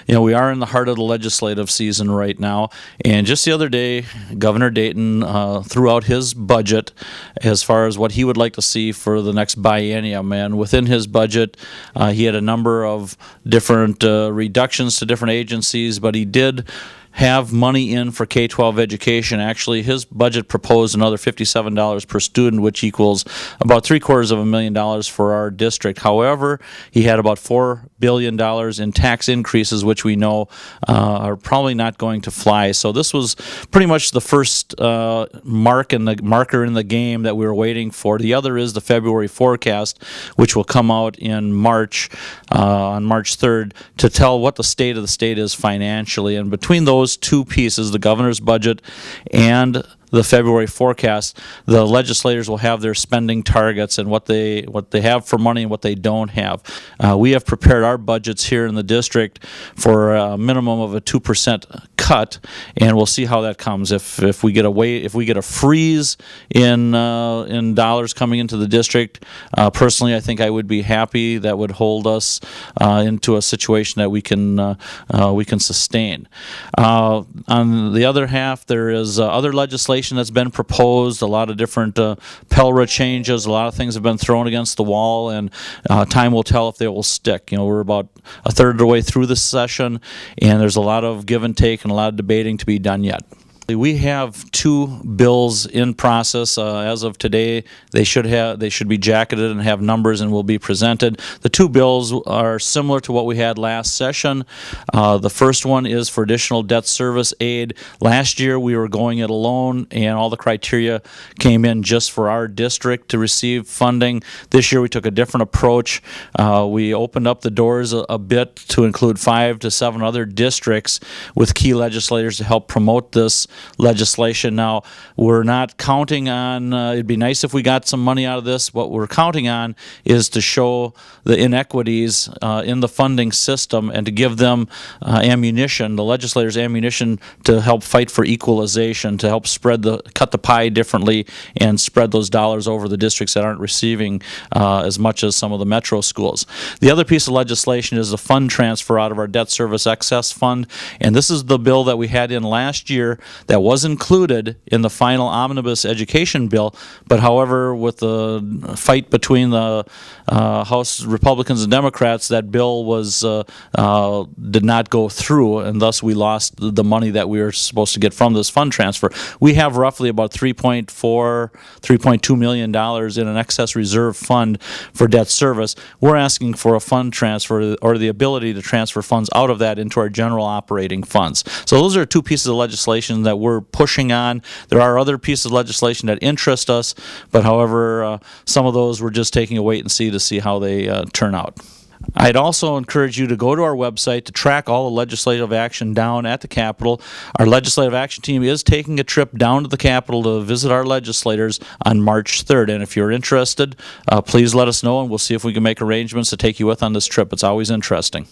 we are in the heart of the legislative season right now, and just the other day, Governor Dayton threw out his budget as far as what he would like to see for the next biennium, and within his budget, he had a number of different reductions to different agencies, but he did have money in for K-12 education. Actually, his budget proposed another $57 per student, which equals about $750,000 for our district. However, he had about $4 billion in tax increases, which we know are probably not going to fly. So this was pretty much the first marker in the game that we were waiting for. The other is the February forecast, which will come out in March, on March 3rd, to tell what the state of the state is financially. And between those two pieces, the governor's budget and the February forecast, the legislators will have their spending targets and what they have for money and what they don't have. We have prepared our budgets here in the district for a minimum of a 2% cut, and we'll see how that comes. If we get a freeze in dollars coming into the district, personally, I think I would be happy. That would hold us into a situation that we can sustain. On the other half, there is other legislation that's been proposed, a lot of different PELRA changes, a lot of things have been thrown against the wall, and time will tell if they will stick. We're about a third of the way through this session, and there's a lot of give and take and a lot of debating to be done yet. We have two bills in process. As of today, they should be jacketed and have numbers and will be presented. The two bills are similar to what we had last session. The first one is for additional debt service aid. Last year, we were going it alone, and all the criteria came in just for our district to receive funding. This year, we took a different approach. We opened up the doors a bit to include 5 to 7 other districts with key legislators to help promote this legislation. Now, we're not counting on, it'd be nice if we got some money out of this. What we're counting on is to show the inequities in the funding system and to give them ammunition, the legislators ammunition, to help fight for equalization, to help cut the pie differently and spread those dollars over the districts that aren't receiving as much as some of the metro schools. The other piece of legislation is the fund transfer out of our debt service excess fund, and this is the bill that we had in last year that was included in the final omnibus education bill, but however, with the fight between the House Republicans and Democrats, that bill did not go through, and thus we lost the money that we were supposed to get from this fund transfer. We have roughly about $3.2 million in an excess reserve fund for debt service. We're asking for a fund transfer, or the ability to transfer funds out of that into our general operating funds. So those are two pieces of legislation that we're pushing on. There are other pieces of legislation that interest us, but however, some of those we're just taking a wait and see to see how they turn out. I'd also encourage you to go to our website to track all the legislative action down at the Capitol. Our legislative action team is taking a trip down to the Capitol to visit our legislators on March 3rd. And if you're interested, please let us know, and we'll see if we can make arrangements to take you with on this trip. It's always interesting.